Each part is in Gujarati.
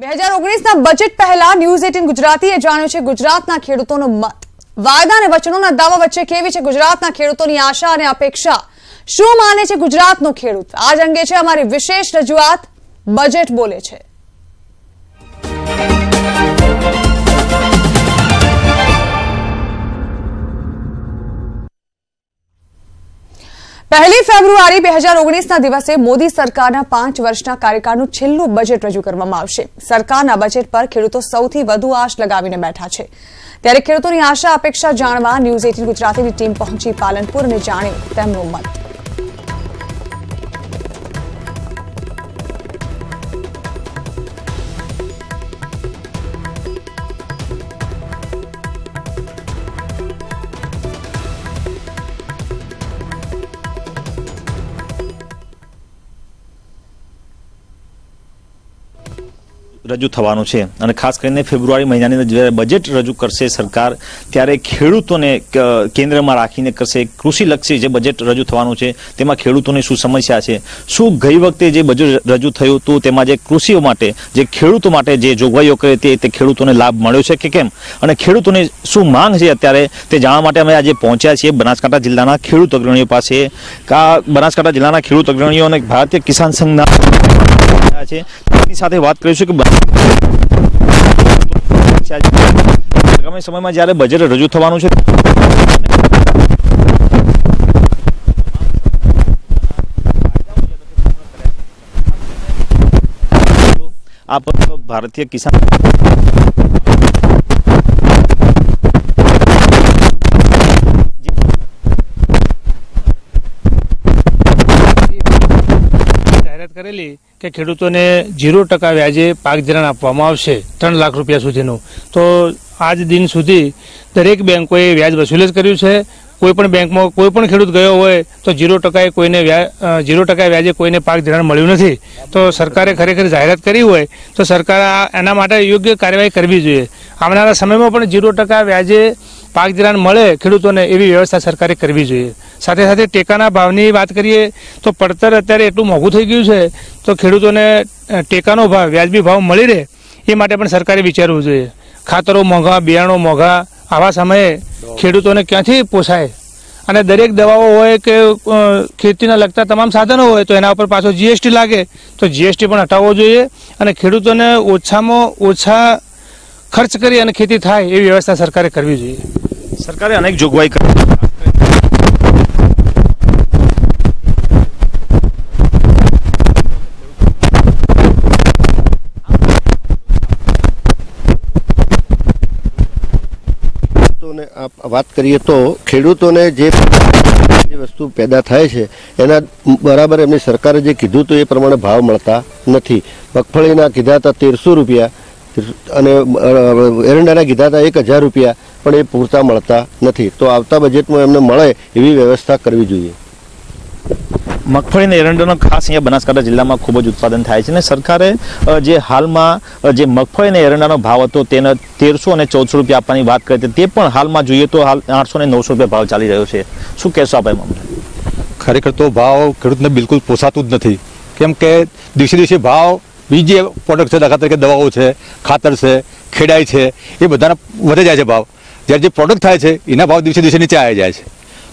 2019 બજેટ પહેલા ન્યૂઝ 18 ગુજરાતીએ જાણ્યું છે ગુજરાતના ખેડૂતોનો મત। વાયદા અને વચનોના દાવા વચ્ચે કેવી છે ગુજરાતના ખેડૂતોની આશા અને અપેક્ષા? શું માને છે ગુજરાતનો ખેડૂત? આજ અંગે છે અમારી વિશેષ રજૂઆત બજેટ બોલે છે। પહેલી ફેબ્રુઆરી 2019ના દિવસે મોદી સરકારના 5 વર્ષના કાર્યકાળનું છેલ્લું બજેટ રજૂ કરવામાં આવશે। સરકારના બજેટ પર ખેડૂતો સૌથી વધુ આશ લગાવીને બેઠા છે। ત્યારે ખેડૂતોની આશા અપેક્ષા જાણવા ન્યૂઝ 18 ગુજરાતીની ટીમ પહોંચી પાલનપુર અને જાણ્યું તેમનો મત। રજૂ થવાનું છે અને ખાસ કરીને ફેબ્રુઆરી મહિનાની અંદર જ્યારે બજેટ રજૂ કરશે સરકાર ત્યારે ખેડૂતોને કેન્દ્રમાં રાખીને કરશે। કૃષિલક્ષી જે બજેટ રજૂ થવાનું છે તેમાં ખેડૂતોની શું સમસ્યા છે, શું ગઈ વખતે જે બજેટ રજૂ થયું હતું તેમાં જે કૃષિઓ માટે જે ખેડૂતો માટે જે જોગવાઈઓ કરી તે ખેડૂતોને લાભ મળ્યો છે કે કેમ, અને ખેડૂતોની શું માંગ છે અત્યારે તે જાણવા માટે અમે આજે પહોંચ્યા છીએ બનાસકાંઠા જિલ્લાના ખેડૂત અગ્રણીઓ પાસે। બનાસકાંઠા જિલ્લાના ખેડૂત અગ્રણીઓ અને ભારતીય કિસાન સંઘના છે તેની સાથે વાત કરીશું કે આગામી સમયમાં જ્યારે બજેટ રજૂ થવાનું છે આપ ભારતીય કિસાન જાહેરાત કરેલી કે ખેડૂતોને 0% વ્યાજે પાક ધિરાણ આપવામાં આવશે 3 લાખ રૂપિયા સુધીનું। તો આજ દિન સુધી દરેક બેંકોએ વ્યાજ વસૂલ જ કર્યું છે। કોઈ પણ બેંકમાં કોઈ પણ ખેડૂત ગયો હોય તો 0% કોઈને 0% વ્યાજે કોઈને પાક ધિરાણ મળ્યું નથી। તો સરકારે ખરેખર જાહેરાત કરી હોય તો સરકાર એના માટે યોગ્ય કાર્યવાહી કરવી જોઈએ। આવનારા સમયમાં પણ 0% વ્યાજે પાક ધિરાણ મળે ખેડૂતોને એવી વ્યવસ્થા સરકારે કરવી જોઈએ। સાથે સાથે ટેકાના ભાવની વાત કરીએ તો પડતર અત્યારે એટલું મોંઘું થઈ ગયું છે તો ખેડૂતોને ટેકાનો ભાવ વ્યાજબી ભાવ મળી રહે એ માટે પણ સરકારે વિચારવું જોઈએ। ખાતરો મોંઘા, બિયારણો મોંઘા, આવા સમયે ખેડૂતોને ક્યાંથી પોસાય? અને દરેક દવાઓ હોય કે ખેતીના લગતા તમામ સાધનો હોય તો એના ઉપર પાછો જીએસટી લાગે તો જીએસટી પણ હટાવવો જોઈએ અને ખેડૂતોને ઓછામાં ઓછા ખર્ચ કરી અને ખેતી થાય એવી વ્યવસ્થા સરકારે કરવી જોઈએ। સરકારે અનેક જોગવાઈ કરી વાત કરીએ તો ખેડૂતોને જે વસ્તુ પેદા થાય છે એના બરાબર એમની સરકારે જે કીધું હતું એ પ્રમાણે ભાવ મળતા નથી। મગફળીના કીધા હતા 1300 રૂપિયા અને એરંડાના કીધા હતા 1000 રૂપિયા, પણ એ પૂરતા મળતા નથી। તો આવતા બજેટમાં એમને મળે એવી વ્યવસ્થા કરવી જોઈએ। મગફળી અને એરંડાનો ખાસ અહીંયા બનાસકાંઠા જિલ્લામાં ખૂબ જ ઉત્પાદન થાય છે અને સરકારે જે હાલમાં જે મગફળી અને એરંડાનો ભાવ હતો તેને 1300 અને 1400 રૂપિયા આપવાની વાત કરી હતી, તે પણ હાલમાં જોઈએ તો હાલ 800 અને 900 રૂપિયા ભાવ ચાલી રહ્યો છે। શું કહેશો આપ એમ? ખરેખર તો ભાવ ખેડૂતને બિલકુલ પોસાતું જ નથી, કેમ કે દિવસે દિવસે ભાવ બીજી પ્રોડક્ટ છે, દાખલા તરીકે દવાઓ છે, ખાતર છે, ખેડાઈ છે, એ બધાના વધે જાય છે ભાવ। જ્યારે જે પ્રોડક્ટ થાય છે એના ભાવ દિવસે દિવસે નીચે આવી જાય છે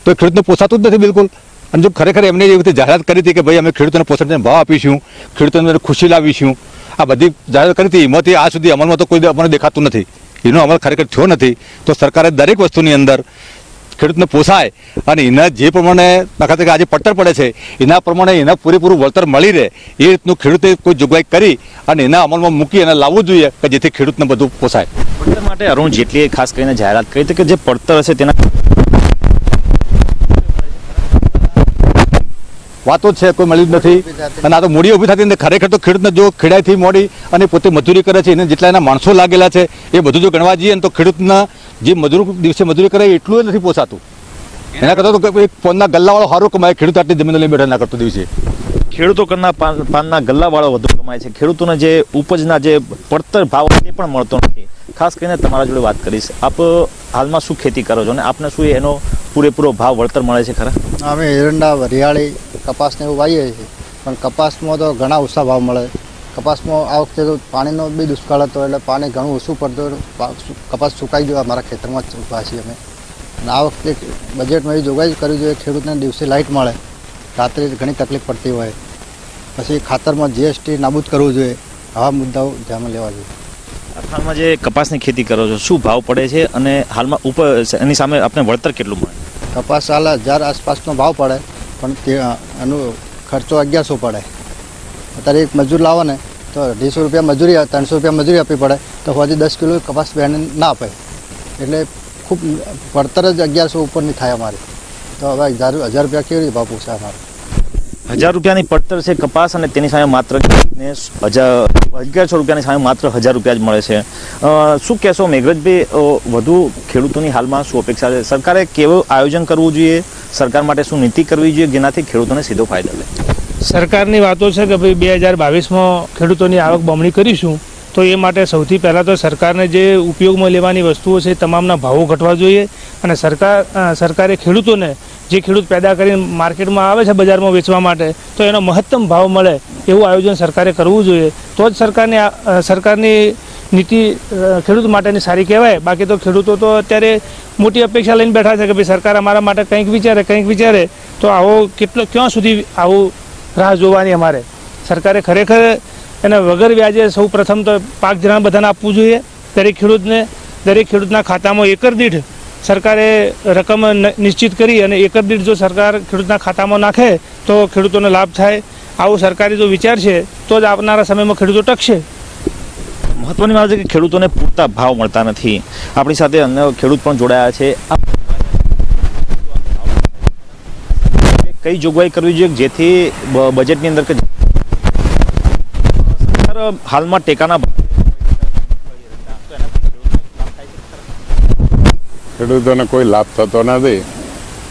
તો એ ખેડૂતને પોસાતું જ નથી બિલકુલ। અને જો ખરેખર એમને એવી રીતે જાહેરાત કરી હતી કે ભાઈ અમે ખેડૂતોને પોષણને ભાવ આપીશું, ખેડૂતોને ખુશી લાવીશું, આ બધી જાહેરાત કરી હતી, એમાંથી આ સુધી અમલમાં તો કોઈ અમને દેખાતું નથી, એનો અમલ ખરેખર થયો નથી। તો સરકારે દરેક વસ્તુની અંદર ખેડૂતને પોસાય અને એના જે પ્રમાણે દાખલા તરીકે આજે પડતર પડે છે એના પ્રમાણે એના પૂરેપૂરું વળતર મળી રહે એ રીતનું ખેડૂતે કોઈ જોગવાઈ કરી અને એના અમલમાં મૂકી અને લાવવું જોઈએ કે જેથી ખેડૂતને બધું પોસાય। પડતર માટે અરુણ જેટલીએ ખાસ કરીને જાહેરાત કરી હતી કે જે પડતર હશે તેના વાતો છે કોઈ મળ્યું જ નથી અને આ તો મૂડી ઊભી થતી નથી। ખરેખર તો ખેડૂતને જો ખેડાઈથી મોડી અને પોતે મજૂરી કરે છે એને જેટલા એના માણસો લાગેલા છે એ બધું જો ગણવા જઈએ તો ખેડૂતના જે મજૂર દિવસે મજૂરી કરે એટલું નથી પોસાતું। એના કરતાં તો એક પાનના ગલ્લાવાળો સારું કમાય, ખેડૂત આટલી જમીન લઈને બેઠા ના કરતો દિવસે। ખેડૂતો કરના પાનના ગલ્લાવાળો વધુ કમાય છે, ખેડૂતોને જે ઉપજના જે પડતર ભાવ તે પણ મળતો નથી। ખાસ કરીને તમારા જોડે વાત કરીશ, આપ હાલમાં શું ખેતી કરો છો અને આપને શું એનો પૂરેપૂરો ભાવ વળતર મળે છે ખરા? અમે એરંડા, વરિયાળી, કપાસને એવું વાવીએ છીએ, પણ કપાસમાં તો ઘણા ઓછા ભાવ મળે કપાસમાં આ વખતે તો પાણીનો બી દુષ્કાળ હતો, એટલે પાણી ઘણું ઓછું પડતું, કપાસ સુકાઈ ગયો અમારા ખેતરમાં જ ઊભા છીએ અમે. અને આ વખતે બજેટમાં એવી જોગવાઈ કરવી જોઈએ, ખેડૂતને દિવસે લાઇટ મળે, રાત્રે ઘણી તકલીફ પડતી હોય. પછી ખાતરમાં જીએસટી નાબૂદ કરવું જોઈએ. આવા મુદ્દાઓ ધ્યાનમાં લેવા જોઈએ. હાલમાં જે કપાસની ખેતી કરો છો, શું ભાવ પડે છે અને હાલમાં ઉપર એની સામે આપણે વળતર કેટલું મળે? કપાસ હાલ 1000 આસપાસનો ભાવ પડે, પણ એનો ખર્ચો 1100 પડે. અત્યારે એક મજૂર લાવો ને તો 250 રૂપિયા મજૂરી, 300 રૂપિયા મજૂરી આપવી પડે, તો હજી 10 કિલો કપાસ બેને ના આપે. એટલે ખૂબ પડતર જ 1100 ઉપરની થાય અમારી. તો હવે 1000 રૂપિયા કેવી રીતે ભાવ પૂછાય અમારે? 1000 રૂપિયાની પડતર છે કપાસ, અને તેની સામે માત્ર 1100 રૂપિયાની સામે માત્ર 1000 રૂપિયા જ મળે છે. શું કહેશો મેઘરજભાઈ, વધુ ખેડૂતોની હાલમાં શું અપેક્ષા છે? સરકારે કેવું આયોજન કરવું જોઈએ? સરકાર માટે શું નીતિ કરવી જોઈએ જેનાથી ખેડૂતોને સીધો ફાયદો લે? સરકારની વાતો છે કે ભાઈ 2022માં ખેડૂતોની આવક બમણી કરીશું, તો એ માટે સૌથી પહેલાં તો સરકારને જે ઉપયોગમાં લેવાની વસ્તુઓ છે તમામના ભાવો ઘટવા જોઈએ. અને સરકારે ખેડૂતોને જે ખેડૂત પેદા કરીને માર્કેટમાં આવે છે બજારમાં વેચવા માટે, તો એનો મહત્તમ ભાવ મળે એવું આયોજન સરકારે કરવું જોઈએ. તો જ સરકારની નીતિ ખેડૂત માટેની સારી કહેવાય. બાકી તો ખેડૂતો તો અત્યારે મોટી અપેક્ષા લઈને બેઠા છે કે ભાઈ સરકાર અમારા માટે કંઈક વિચારે. તો આવો ક્યાં સુધી આવું રાહ જોવાની? અમારે સરકારે ખરેખર એને વગર વ્યાજે સૌ પ્રથમ તો પાક ધિરાણ બધાને આપવું જોઈએ. દરેક ખેડૂતના ખાતામાં એકર દીઠ સરકારે રકમ નિશ્ચિત કરી અને એકર દીઠ જો સરકાર ખેડૂતના ખાતામાં નાખે તો ખેડૂતોને લાભ થાય. આવો સરકારી જો વિચાર છે તો જ આવનારા સમયમાં ખેડૂતો ટકશે. મહત્વની વાત છે કે ખેડૂતોને પૂરતા ભાવ મળતા નથી. આપણી સાથે અન્ય ખેડૂત પણ જોડાયા છે. કઈ જોગવાઈ કરવી જોઈએ જેથી બજેટની અંદર સરકાર હાલમાં ટેકાના ખેડૂતોને કોઈ લાભ થતો નથી.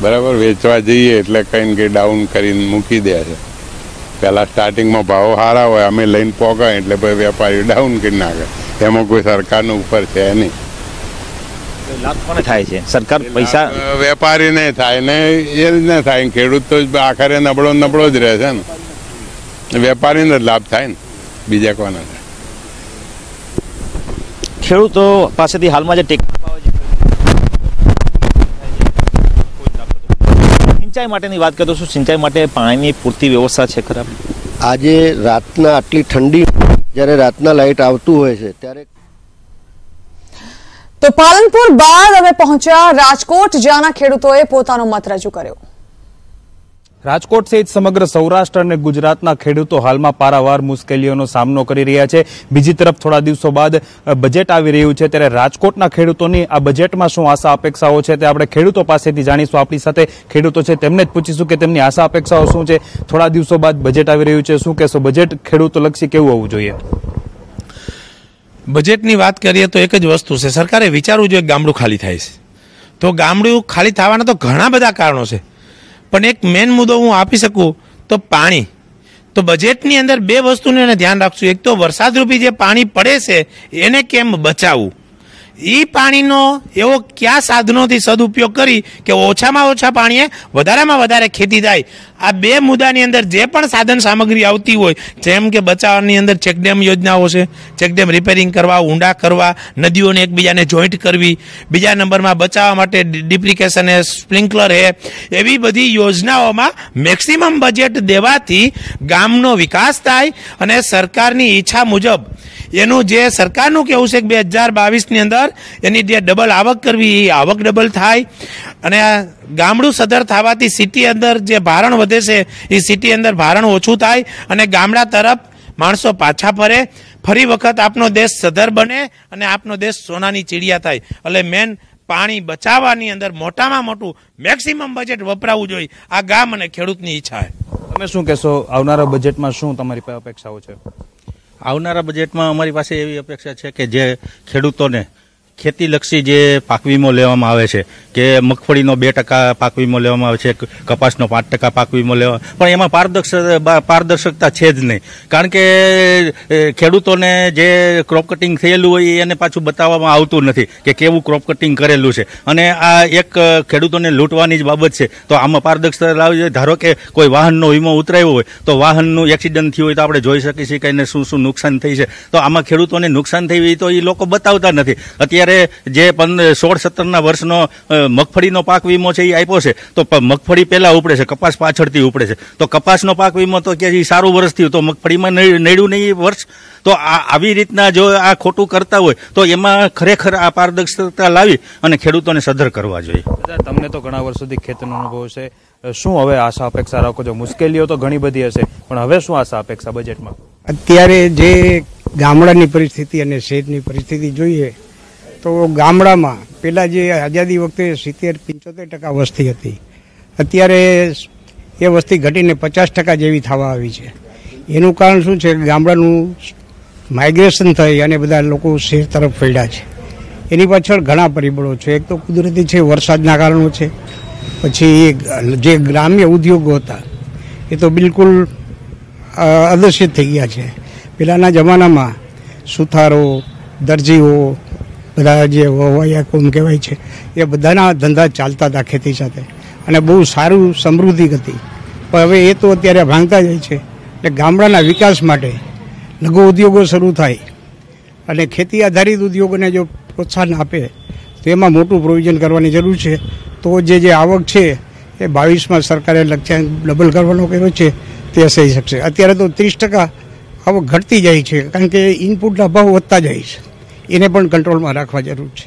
બરાબર, વેચવા જઈએ એટલે કંઈ ને કંઈ ડાઉન કરીને મૂકી દે છે. પહેલાં સ્ટાર્ટિંગમાં ભાવ સારા હોય, અમે લઈને પોકાય એટલે પછી વેપારી ડાઉન કરી નાખે. એમાં કોઈ સરકારનું ઉપર છે નહીં. લાભ કોને થાય છે? સરકાર પૈસા વેપારીને થાય ને એ જ ને થાય. ખેડૂત તો આખરે નબળો જ રહે છે ને. વેપારીને જ લાભ થાય ને, બીજા કોને થાય? ખેડૂતો પાસેથી હાલમાં જે સિંચાઈ માટેની વાત કરતો છું, સિંચાઈ માટે પાણીની પૂરતી વ્યવસ્થા છે ખરાબ? આજે રાતના આટલી ઠંડી, જ્યારે રાતના લાઇટ આવતું હોય છે ત્યારે. તો પાલનપુર બાદ હવે પહોંચ્યા રાજકોટ, જ્યાંના ખેડૂતોએ પોતાનો મત રજૂ કર્યો. રાજકોટ સહિત સમગ્ર સૌરાષ્ટ્ર અને ગુજરાતના ખેડૂતો હાલમાં પારાવાર મુશ્કેલીઓનો સામનો કરી રહ્યા છે. બીજી તરફ થોડા દિવસો બાદ બજેટ આવી રહ્યું છે, ત્યારે રાજકોટના ખેડૂતોની આ બજેટમાં શું આશા અપેક્ષાઓ છે તે આપણે ખેડૂતો પાસેથી જાણીશું. આપણી સાથે ખેડૂતો છે તેમને જ પૂછીશું કે તેમની આશા અપેક્ષાઓ શું છે. થોડા દિવસો બાદ બજેટ આવી રહ્યું છે, શું કહેશો? બજેટ ખેડૂતોલક્ષી કેવું હોવું જોઈએ? બજેટની વાત કરીએ તો એક જ વસ્તુ છે, સરકારે વિચારવું જોઈએ ગામડું ખાલી થાય છે. તો ગામડું ખાલી થવાના તો ઘણા બધા કારણો છે, પણ એક મેઇન મુદ્દો હું આપી શકું તો પાણી. તો બજેટની અંદર બે વસ્તુને ધ્યાન રાખશું. એક તો વરસાદરૂપી જે પાણી પડે છે એને કેમ બચાવવું, એ પાણીનો એવો કયા સાધનોથી સદુપયોગ કરી કે ઓછામાં ઓછા પાણીએ વધારેમાં વધારે ખેતી થાય. આ બે મુદ્દાની અંદર જે પણ સાધન સામગ્રી આવતી હોય, જેમ કે બચાવવાની અંદર ચેકડેમ યોજનાઓ છે, ચેકડેમ રિપેરિંગ કરવા, ઊંડા કરવા, નદીઓને એકબીજાને જોઈન્ટ કરવી. બીજા નંબરમાં બચાવવા માટે ડિપ્રિકેશન હે, સ્પ્રિંકલર હે, એવી બધી યોજનાઓમાં મેક્સિમમ બજેટ દેવાથી ગામનો વિકાસ થાય અને સરકારની ઈચ્છા મુજબ એનું જે સરકારનું કેવું છે કે 2022ની અંદર એની જે ડબલ આવક કરવી, એ આવક ડબલ થાય. અને ગામડું સદર થવાથી સિટી અંદર જે ભારણ વધે છે એ સિટી અંદર ભારણ ઓછું થાય અને ગામડા તરફ માણસો પાછા ફરી વખત આપનો દેશ સદર બને અને આપનો દેશ સોનાની ચીડિયા થાય. એટલે મેન પાણી બચાવવાની અંદર મોટામાં મોટું મેક્સિમમ બજેટ વપરાવું જોઈએ. આ ગામ અને ખેડૂતની ઈચ્છા છે. તમે શું કહેશો? આવનારા બજેટમાં શું તમારી અપેક્ષાઓ છે? આવનારા બજેટમાં અમારી પાસે એવી અપેક્ષા છે કે જે ખેડૂતોને ખેતીલક્ષી જે પાક વીમો લેવામાં આવે છે કે મગફળીનો 2% પાક વીમો લેવામાં આવે છે, કપાસનો 5% પાક વીમો લેવા, પણ એમાં પારદર્શકતા છે જ નહીં. કારણ કે ખેડૂતોને જે ક્રોપ કટિંગ થયેલું હોય એને પાછું બતાવવામાં આવતું નથી કે કેવું ક્રોપ કટિંગ કરેલું છે, અને આ એક ખેડૂતોને લૂંટવાની જ બાબત છે. તો આમાં પારદર્શકતા લાવવી જોઈએ. ધારો કે કોઈ વાહનનો વીમો ઉતરાયો હોય તો વાહનનું એક્સિડન્ટ થયું હોય તો આપણે જોઈ શકીએ છીએ કે એને શું શું નુકસાન થઈ છે. તો આમાં ખેડૂતોને નુકસાન થઈ હોય તો એ લોકો બતાવતા નથી. અત્યારે જે 16-17 વર્ષનો મગફળીનો પાક વીમો છે એ આપ્યો છે, તો મગફળી પહેલા ઉપડે છે, કપાસ પાછળથી ઉપડે છે. તો કપાસનો પાક વીમો તો કે સારું વર્ષ થયું તો મગફળીમાં નડ્યું નહીં વર્ષ. તો આવી રીતના જો આ ખોટું કરતા હોય તો એમાં ખરેખર આ પારદર્શકતા લાવી અને ખેડૂતોને સદ્ધર કરવા જોઈએ. તમને તો ઘણા વર્ષોથી ખેતીનો અનુભવ છે, શું હવે આશા અપેક્ષા રાખો છો? મુશ્કેલીઓ તો ઘણી બધી હશે, પણ હવે શું આશા અપેક્ષા બજેટમાં? અત્યારે જે ગામડાની પરિસ્થિતિ અને શહેરની પરિસ્થિતિ જોઈએ તો ગામડામાં પહેલાં જે આઝાદી વખતે 70-75% વસ્તી હતી, અત્યારે એ વસ્તી ઘટીને 50% જેવી થવા આવી છે. એનું કારણ શું છે? ગામડાનું માઇગ્રેશન થઈ અને બધા લોકો શહેર તરફ ફર્યા છે. એની પાછળ ઘણા પરિબળો છે. એક તો કુદરતી છે, વરસાદના કારણો છે. પછી જે ગ્રામ્ય ઉદ્યોગો હતા એ તો બિલકુલ અદર્શિત થઈ ગયા છે. પહેલાંના જમાનામાં સુથારો, દરજીઓ, બધા જે વવાયા કોમ કહેવાય છે એ બધાના ધંધા ચાલતા હતા ખેતી સાથે, અને બહુ સારું સમૃદ્ધિ હતી. પણ હવે એ તો અત્યારે ભાંગતા જાય છે. એટલે ગામડાના વિકાસ માટે લઘુ ઉદ્યોગો શરૂ થાય અને ખેતી આધારિત ઉદ્યોગોને જો પ્રોત્સાહન આપે તો એમાં મોટું પ્રોવિઝન કરવાની જરૂર છે. તો જે આવક છે એ 22માં સરકારે લક્ષ્યાંક ડબલ કરવાનો કર્યો છે તે થઈ શકશે. અત્યારે તો 30% આવક ઘટતી જાય છે, કારણ કે ઇનપુટના ભાવ વધતા જાય છે. એને પણ કંટ્રોલમાં રાખવા જરૂર છે.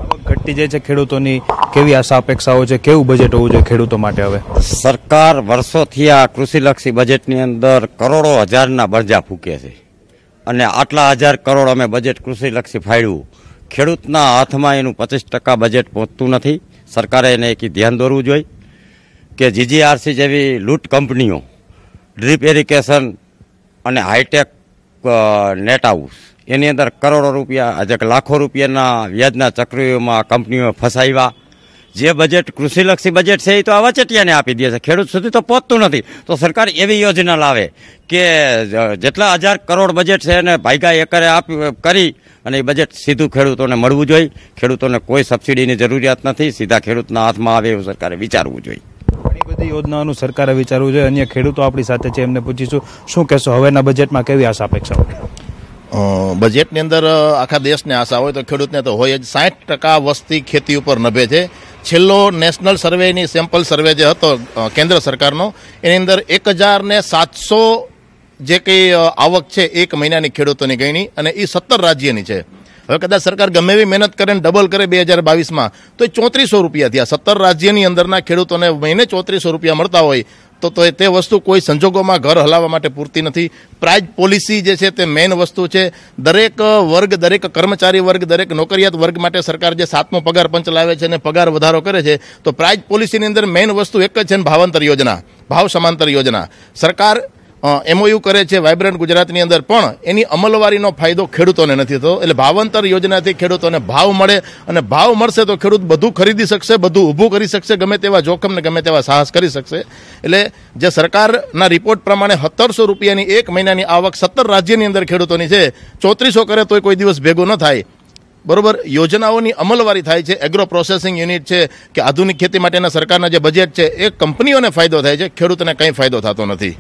આવક ઘટતી જાય છે, ખેડૂતોની કેવી આશા અપેક્ષાઓ છે? કેવું બજેટ હોવું જોઈએ ખેડૂતો માટે? હવે સરકાર વર્ષોથી આ કૃષિલક્ષી બજેટની અંદર કરોડો હજારના બરજા ફૂકે છે, અને આટલા 1000 કરોડ અમે બજેટ કૃષિલક્ષી ફાળવ્યું. ખેડૂતના હાથમાં એનું 25% બજેટ પહોંચતું નથી. સરકારે એને એક ધ્યાન દોરવું જોઈએ કે જીજીઆરસી જેવી લૂંટ કંપનીઓ, ડ્રીપ ઇરિગેશન અને હાઈટેક નેટ હાઉસ, એની અંદર કરોડો રૂપિયા, લાખો રૂપિયાના વ્યાજના ચક્રીઓમાં કંપનીઓ ફસાવ્યા. જે બજેટ કૃષિલક્ષી બજેટ છે એ તો આ વચેટિયાને આપી દે છે, ખેડૂત સુધી તો પહોંચતું નથી. તો સરકાર એવી યોજના લાવે કે જેટલા 1000 કરોડ બજેટ છે એને ભાગ્યા એકરે કરી અને એ બજેટ સીધું ખેડૂતોને મળવું જોઈએ. ખેડૂતોને કોઈ સબસિડીની જરૂરિયાત નથી, સીધા ખેડૂતના હાથમાં આવે એવું સરકારે વિચારવું જોઈએ. ઘણી બધી યોજનાઓનું સરકારે વિચારવું જોઈએ. અન્ય ખેડૂતો આપણી સાથે છે, એમને પૂછીશું શું કહેશો હવેના બજેટમાં કેવી આશા અપેક્ષાઓ? બજેટની અંદર આખા દેશને આશા હોય તો ખેડૂતને તો હોય જ. 60% વસ્તી ખેતી ઉપર નભે છે. છેલ્લો નેશનલ સર્વેની સેમ્પલ સર્વે જે હતો કેન્દ્ર સરકારનો, એની અંદર 1700 જે કંઈ આવક છે એક મહિનાની ખેડૂતોની ગણી, અને એ 17 રાજ્યની છે. હવે કદાચ સરકાર ગમે એવી મહેનત કરે ને ડબલ કરે 2022માં તો એ 3400 રૂપિયા થયા. 17 રાજ્યની અંદરના ખેડૂતોને મહિને 3400 રૂપિયા મળતા હોય તો તે વસ્તુ કોઈ સંજોગોમાં ઘર હલાવવા માટે પૂરતી નથી. પ્રાઇઝ પોલિસી જે છે તે મેઇન વસ્તુ છે. દરેક વર્ગ, દરેક કર્મચારી વર્ગ, દરેક નોકરિયાત વર્ગ માટે સરકાર જે 7મો પગાર પંચ લાવે છે અને પગાર વધારો કરે છે, તો પ્રાઇઝ પોલિસીની અંદર મેઇન વસ્તુ એક જ છે, ભાવાંતર યોજના, ભાવ સમાંતર યોજના. સરકાર MOU કરે છે વાઇબ્રન્ટ ગુજરાતની અંદર, પણ એની અમલવારીનો ફાયદો ખેડૂતોને નથી થતો. એટલે ભાવાંતર યોજનાથી ખેડૂતોને ભાવ મળે, અને ભાવ મળશે તો ખેડૂત બધું ખરીદી શકશે, બધું ઊભું કરી શકશે, ગમે તેવા જોખમને ગમે તેવા સાહસ કરી શકશે. એટલે જે સરકારના રિપોર્ટ પ્રમાણે 1700 રૂપિયાની એક મહિનાની આવક 17 રાજ્યની અંદર ખેડૂતોની છે. 3400 કરે તોય કોઈ દિવસ ભેગો ન થાય. બરોબર, યોજનાઓની અમલવારી થાય છે. એગ્રો પ્રોસેસિંગ યુનિટ છે કે આધુનિક ખેતી માટેના સરકારના જે બજેટ છે એ કંપનીઓને ફાયદો થાય છે, ખેડૂતને કંઈ ફાયદો થતો નથી.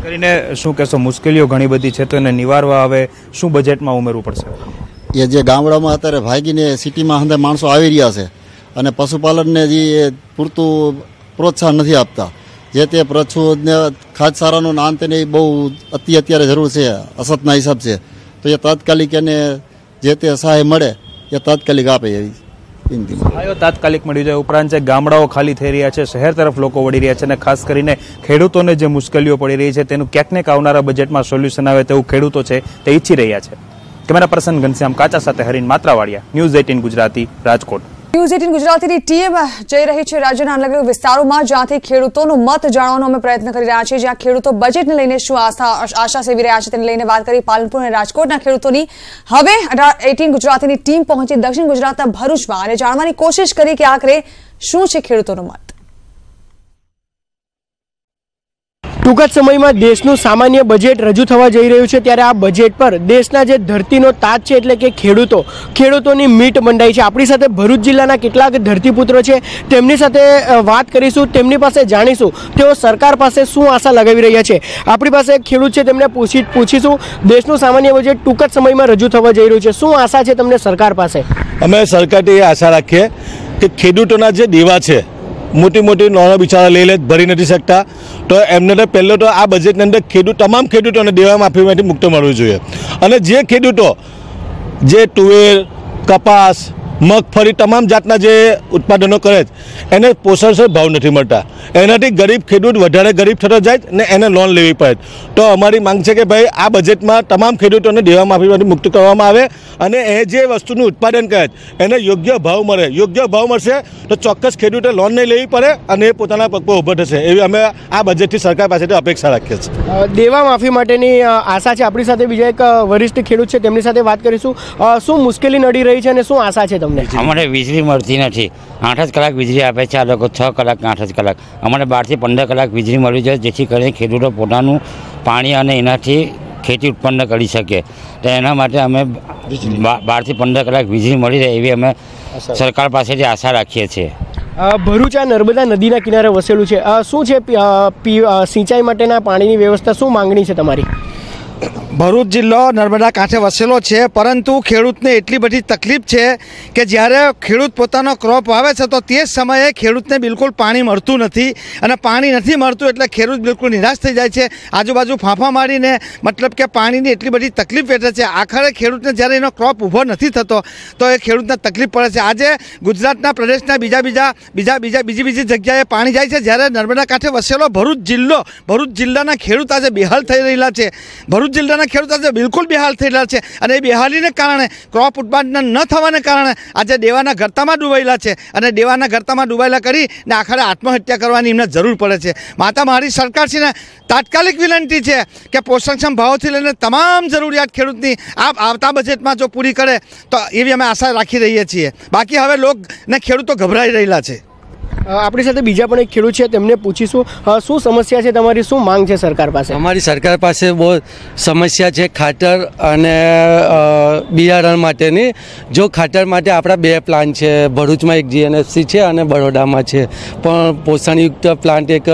કરીને શું કહેશો? મુશ્કેલીઓ ઘણી બધી છે, તો એને નિવારવા હવે શું બજેટમાં ઉમેરવું પડશે? એ જે ગામડામાં અત્યારે ભાગીને સિટીમાં અંદર માણસો આવી રહ્યા છે અને પશુપાલનને જે પૂરતું પ્રોત્સાહન નથી આપતા, જે તે પ્રછુને ખાદસારાનું નામ તેને બહુ અત્યારે જરૂર છે, અસતના હિસાબ છે. તો એ તાત્કાલિક એને જે તે સહાય મળે એ તાત્કાલિક આપે એવી સહાયો તાત્કાલિક મળી જાય. ઉપરાંત જે ગામડાઓ ખાલી થઈ રહ્યા છે, શહેર તરફ લોકો વળી રહ્યા છે, અને ખાસ કરીને ખેડૂતોને જે મુશ્કેલીઓ પડી રહી છે તેનું ક્યાંક ને આવનારા બજેટમાં સોલ્યુશન આવે તેવું ખેડૂતો છે તે ઈચ્છી રહ્યા છે. કેમેરા પર્સન ઘનશ્યામ કાચા સાથે હરીન માત્રાવાડિયા, ન્યૂઝ 18 ગુજરાતી, રાજકોટ. ન્યૂઝ 18 ગુજરાતીની ટીમ જઈ રહી છે રાજ્યના અલગ અલગ વિસ્તારોમાં, જ્યાંથી ખેડૂતોનો મત જાણવાનો અમે પ્રયત્ન કરી રહ્યા છીએ, જ્યાં ખેડૂતો બજેટને લઈને શું આશા સેવી રહ્યા છે તેને લઈને વાત કરી પાલનપુર અને રાજકોટના ખેડૂતોની। હવે 18 ગુજરાતીની ટીમ પહોંચી દક્ષિણ ગુજરાતના ભરૂચમાં અને જાણવાની કોશિશ કરી કે આખરે શું છે ખેડૂતોનો મત। ટૂંક જ સમયમાં દેશનું સામાન્ય બજેટ રજૂ થવા જઈ રહ્યું છે, ત્યારે આ બજેટ પર દેશના જે ધરતીનો તાજ છે એટલે કે ખેડૂતોની મીટ મંડાઈ છે। આપણી સાથે ભરૂચ જિલ્લાના કેટલાક ધરતીપુત્રો છે, તેમની સાથે વાત કરીશું, તેમની પાસે જાણીશું તેઓ સરકાર પાસે શું આશા લગાવી રહ્યા છે। આપણી પાસે એક ખેડૂત છે, તેમને પૂછીશું દેશનું સામાન્ય બજેટ ટૂંક જ સમયમાં રજૂ થવા જઈ રહ્યું છે, શું આશા છે તમને સરકાર પાસે? અમે સરકારથી આશા રાખીએ કે ખેડૂતોના જે દેવા છે, મોટી મોટી લોનો બિચારા લઈ લે ભરી નથી શકતા, તો એમને તો પહેલો તો આ બજેટની અંદર તમામ ખેડૂતોને દેવા માફીમાંથી મુક્ત મળવું જોઈએ। અને જે ખેડૂતો જે તુવેર, કપાસ, મગફળી તમામ જાતના જે ઉત્પાદનો કરે છે એને પોષણસર ભાવ નથી મળતા, એનાથી ગરીબ ખેડૂત વધારે ગરીબ થતો જાય ને એને લોન લેવી પડે। તો અમારી માંગ છે કે ભાઈ આ બજેટમાં તમામ ખેડૂતોને દેવા માફીમાંથી મુક્ત કરવામાં આવે અને એ જે વસ્તુનું ઉત્પાદન કરે એને યોગ્ય ભાવ મળે। યોગ્ય ભાવ મળશે તો ચોક્કસ ખેડૂતે લોન નહીં લેવી પડે અને એ પોતાના પગ પર ઊભો થશે, એવી અમે આ બજેટથી સરકાર પાસેથી અપેક્ષા રાખીએ છીએ। દેવા માફી માટેની આશા છે। આપણી સાથે બીજા એક વરિષ્ઠ ખેડૂત છે, તેમની સાથે વાત કરીશું। શું મુશ્કેલી નડી રહી છે અને શું આશા છે? અમારે વીજળી મળતી નથી, 8 જ કલાક વીજળી આપે છે, આ લોકો 6 કલાક 8 જ કલાક, અમારે 12 થી 15 કલાક વીજળી મળવી જોઈએ, જેથી કરીને ખેડૂતો પોતાનું પાણી અને એનાથી ખેતી ઉત્પન્ન કરી શકે। તો એના માટે અમે 12 થી 15 કલાક વીજળી મળી રહે એવી અમે સરકાર પાસેથી આશા રાખીએ છીએ। ભરૂચ આ નર્મદા નદીના કિનારે વસેલું છે, શું છે સિંચાઈ માટેના પાણીની વ્યવસ્થા, શું માંગણી છે તમારી? ભરૂચ જિલ્લો નર્મદા કાંઠે વસેલો છે, પરંતુ ખેડૂતને એટલી બધી તકલીફ છે કે જ્યારે ખેડૂત પોતાનો ક્રોપ વાવે છે તો તે જ સમયે ખેડૂતને બિલકુલ પાણી મળતું નથી, અને પાણી નથી મળતું એટલે ખેડૂત બિલકુલ નિરાશ થઈ જાય છે। આજુબાજુ ફાંફા મારીને મતલબ કે પાણીની એટલી બધી તકલીફ વેઠે છે, આખરે ખેડૂતને જ્યારે એનો ક્રોપ ઊભો નથી થતો તો એ ખેડૂતને તકલીફ પડે છે। આજે ગુજરાતના પ્રદેશના બીજી જગ્યાએ પાણી જાય છે, જ્યારે નર્મદા કાંઠે વસેલો ભરૂચ જિલ્લાના ખેડૂત આજે બેહાલ થઈ રહેલા છે। ભરૂચ જિલ્લાના ખેડૂત આજે બિલકુલ બેહાલ થઈ રહ્યા છે, અને એ બેહાલીને કારણે ક્રોપ ઉત્પાદન ન થવાને કારણે આજે દેવાના ગર્તામાં ડૂબાયેલા છે, અને દેવાના ગર્તામાં ડૂબાયેલા કરીને આખરે આત્મહત્યા કરવાની એમને જરૂર પડે છે। માતા મારી સરકારશ્રીને તાત્કાલિક વિનંતી છે કે પોષણક્ષમ ભાવોથી લઈને તમામ જરૂરિયાત ખેડૂતની આવતા બજેટમાં જો પૂરી કરે તો એવી અમે આશા રાખી રહીએ છીએ। બાકી હવે લોકોને ખેડૂતો ગભરાઈ રહેલા છે। આપણી સાથે બીજા પણ એક ખેડૂત છે, તેમને પૂછીશું શું સમસ્યા છે તમારી, શું માંગ છે સરકાર પાસે? અમારી સરકાર પાસે બહુ સમસ્યા છે ખાતર અને બિયારણ માટેની। જો ખાતર માટે આપણા 2 પ્લાન્ટ છે, ભરૂચમાં એક GNFC છે અને બરોડામાં છે, પણ પોષણયુક્ત પ્લાન્ટ એક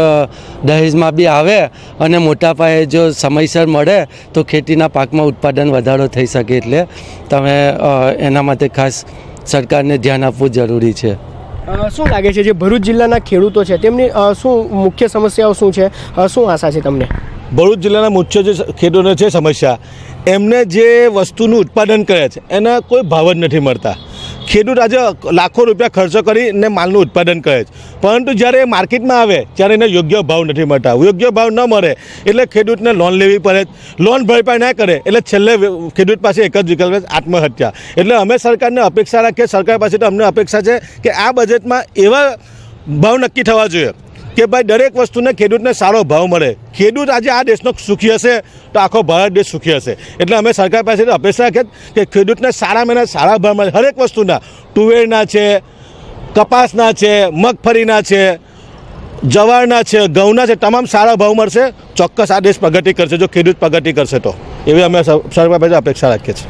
દહેજમાં બી આવે અને મોટા પાયે જો સમયસર મળે તો ખેતીના પાકમાં ઉત્પાદન વધારો થઈ શકે, એટલે તમે એના માટે ખાસ સરકારને ધ્યાન આપવું જરૂરી છે। શું લાગે છે જે ભરૂચ જિલ્લાના ખેડૂતો છે તેમની શું મુખ્ય સમસ્યાઓ શું છે, શું આશા છે તમને? ભરૂચ જિલ્લાના મુખ્ય જે ખેડૂતો છે સમસ્યા, એમને જે વસ્તુનું ઉત્પાદન કરે છે એના કોઈ ભાવ જ નથી મળતા। ખેડૂત આજે લાખો રૂપિયા ખર્ચો કરીને માલનું ઉત્પાદન કરે છે, પરંતુ જ્યારે માર્કેટમાં આવે ત્યારે એને યોગ્ય ભાવ નથી મળતા। યોગ્ય ભાવ ન મળે એટલે ખેડૂતને લોન લેવી પડે, લોન ભરપાઈ ના કરે એટલે છેલ્લે ખેડૂત પાસે એક જ વિકલ્પ આત્મહત્યા। એટલે અમે સરકારને અપેક્ષા રાખીએ, સરકાર પાસે તો અમને અપેક્ષા છે કે આ બજેટમાં એવા ભાવ નક્કી થવા જોઈએ કે ભાઈ દરેક વસ્તુને ખેડૂતને સારો ભાવ મળે। ખેડૂત આજે આ દેશનો સુખી હશે તો આખો ભારત દેશ સુખી હશે। એટલે અમે સરકાર પાસેથી અપેક્ષા રાખીએ કે ખેડૂતને સારામાં સારા ભાવ મળે, હરેક વસ્તુના, તુવેરના છે, કપાસના છે, મગફળીના છે, જવારના છે, ઘઉંના છે, તમામ સારા ભાવ મળશે। ચોક્કસ આ દેશ પ્રગતિ કરશે જો ખેડૂત પ્રગતિ કરશે તો, એવી અમે સરકાર પાસે અપેક્ષા રાખીએ છીએ।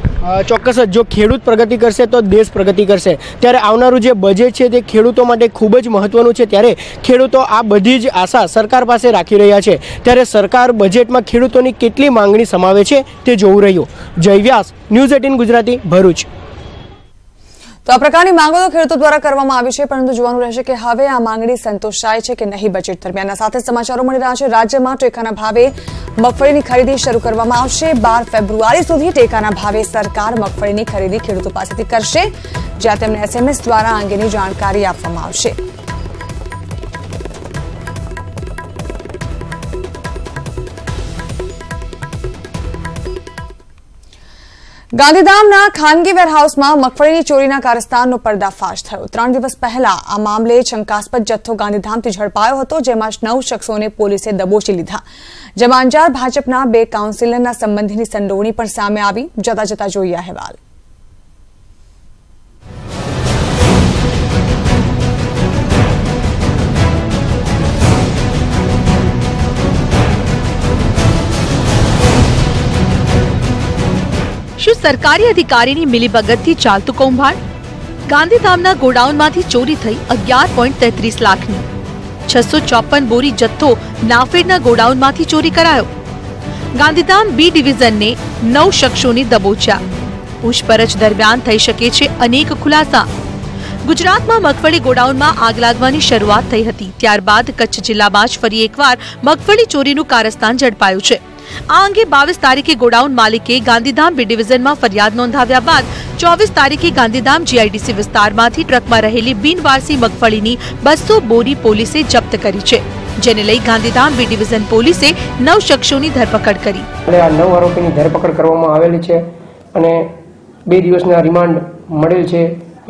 ચોક્કસ જો ખેડૂત પ્રગતિ કરશે તો દેશ પ્રગતિ કરશે। ત્યારે આવનારું જે બજેટ છે તે ખેડૂતો માટે ખૂબ જ મહત્વનું છે, ત્યારે ખેડૂતો આ બધી જ આશા સરકાર પાસે રાખી રહ્યા છે। ત્યારે સરકાર બજેટમાં ખેડૂતોની કેટલી માંગણી સમાવે છે તે જોવું રહ્યું। જય વ્યાસ, ન્યૂઝ 18 ગુજરાતી, ભરૂચ। તો આ પ્રકારની માંગો તો ખેડૂતો દ્વારા કરવામાં આવી છે, પરંતુ જોવાનું રહેશે કે હવે આ માંગણી સંતોષાય છે કે નહીં બજેટ દરમિયાન। સાથે સમાચારો મળી રહ્યા છે, રાજ્યમાં ટેકાના ભાવે મગફળીની ખરીદી શરૂ કરવામાં આવશે। 12 ફેબ્રુઆરી સુધી ટેકાના ભાવે સરકાર મગફળીની ખરીદી ખેડૂતો પાસેથી કરશે, જ્યાં તેમને SMS દ્વારા અંગેની જાણકારી આપવામાં આવશે। ગાંધીધામના ખાનગી વેરહાઉસમાં મગફળીની ચોરીના કારસ્તાનનો પર્દાફાશ થયો। 3 દિવસ પહેલા આ મામલે શંકાસ્પદ જથ્થો ગાંધીધામથી ઝડપાયો હતો, જેમાં 9 શખ્સોને પોલીસે દબોચી લીધા, જેમાં અંજાર ભાજપના 2 કાઉન્સિલરના સંબંધીની સંડોવણી પણ સામે આવી। જતા જોઈએ અહેવાલ। શું સરકારી અધિકારીની મિલીભગતથી ચાલતું કૌભાંડ? ગાંધીધામના ગોડાઉનમાંથી ચોરી થઈ 11.33 લાખની 654 બોરી જથ્થો નાફેડના ગોડાઉનમાંથી ચોરી કરાયો। ગાંધીધામ બી ડિવિઝનને 9 શખ્સોને દબોચ્યા। પૂછપરછ દરમિયાન થઈ શકે છે અનેક ખુલાસા। ગુજરાતમાં મગફળી ગોડાઉનમાં આગ લાગવાની શરૂઆત થઈ હતી, ત્યારબાદ કચ્છ જિલ્લામાં જ ફરી એકવાર મગફળી ચોરીનું કારસ્તાન ઝડપાયું છે। આ અંગે 22 તારીખે ગોડાઉન માલિકે ગાંધીધામ બી ડિવિઝનમાં ફરિયાદ નોંધાવ્યા બાદ 24 તારીખે ગાંધીધામ જીઆઈડીસી વિસ્તારમાંથી ટ્રકમાં રહેલી બિનવારસી મગફળીની 200 બોરી પોલીસે જપ્ત કરી છે, જેને લઈ ગાંધીધામ બી ડિવિઝન પોલીસે 9 શખ્સોની ધરપકડ કરી। આ 9 આરોપીની ધરપકડ કરવામાં આવેલી છે અને 2 દિવસના રિમાન્ડ મળેલ છે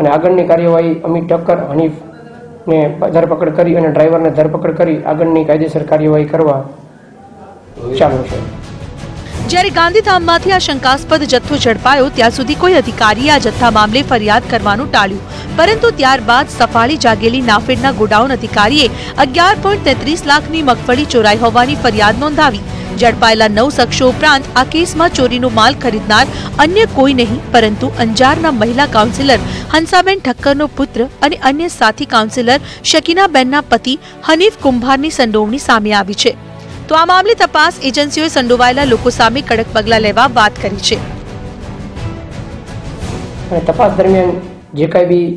અને આગળની કાર્યવાહી અમિત ઠક્કર હનીફને ધરપકડ કરી અને ડ્રાઈવરને ધરપકડ કરી આગળની કાયદેસર કાર્યવાહી કરવા ચાલુ છે। જ્યારે ગાંધીધામમાંથી આ શંકાસ્પદ જથ્થો ઝડપાયો ત્યાં સુધી કોઈ અધિકારીએ આ જથ્થા મામલે ફરિયાદ કરવાનું ટાળ્યું, પરંતુ ત્યારબાદ સફાળી જાગેલી નાફેડના ગોડાઉન અધિકારીએ 11.33 લાખની મગફળી ચોરાઈ હોવાની ફરિયાદ નોંધાવી। ઝડપાયેલા 9 શખ્સો ઉપરાંત આ કેસમાં ચોરીનો માલ ખરીદનાર અન્ય કોઈ નહીં પરંતુ અંજારના મહિલા કાઉન્સિલર હંસાબેન ઠક્કરનો પુત્ર અને અન્ય સાથી કાઉન્સિલર શકીનાબેનના પતિ હનીફ કુંભારની સંડોવણી સામે આવી છે। તો આ મામલે તપાસ એજન્સીઓએ સંડોવાયેલા લોકો સામે કડક પગલાં લેવા વાત કરી છે। તપાસ દરમિયાન જે કંઈ બી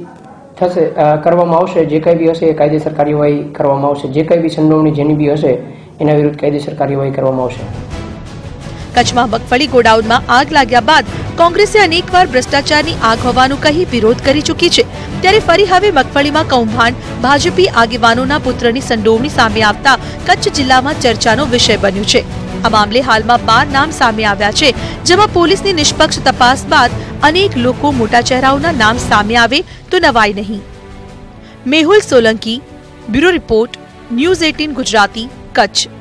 થશે કરવામાં આવશે, જે કંઈ બી હશે કાયદેસર કાર્યવાહી કરવામાં આવશે, જે કંઈ બી સંડોવણી જેની બી હશે એના વિરુદ્ધ કાયદેસર કાર્યવાહી કરવામાં આવશે। કચ્છમાં મગફળી ગોડાઉનમાં આગ લાગ્યા બાદ કોંગ્રેસે અનેકવાર ભ્રષ્ટાચારની આગ હોવાનું કહી વિરોધ કરી ચૂકી છે, ત્યારે ફરી હવે મગફળીમાં કૌભાંડ, ભાજપી આગેવાનોના પુત્રની સંડોવણી સામે આવતા કચ્છ જિલ્લામાં ચર્ચાનો વિષય બન્યું છે। આ મામલે હાલમાં 12 નામ સામે આવ્યા છે, જેમાં પોલીસની નિષ્પક્ષ તપાસ બાદ અનેક લોકો મોટા ચહેરાઓના નામ સામે આવે તો નવાઈ નહીં। Mehul Solanki, bureau report, news 18 Gujarati, Kutch.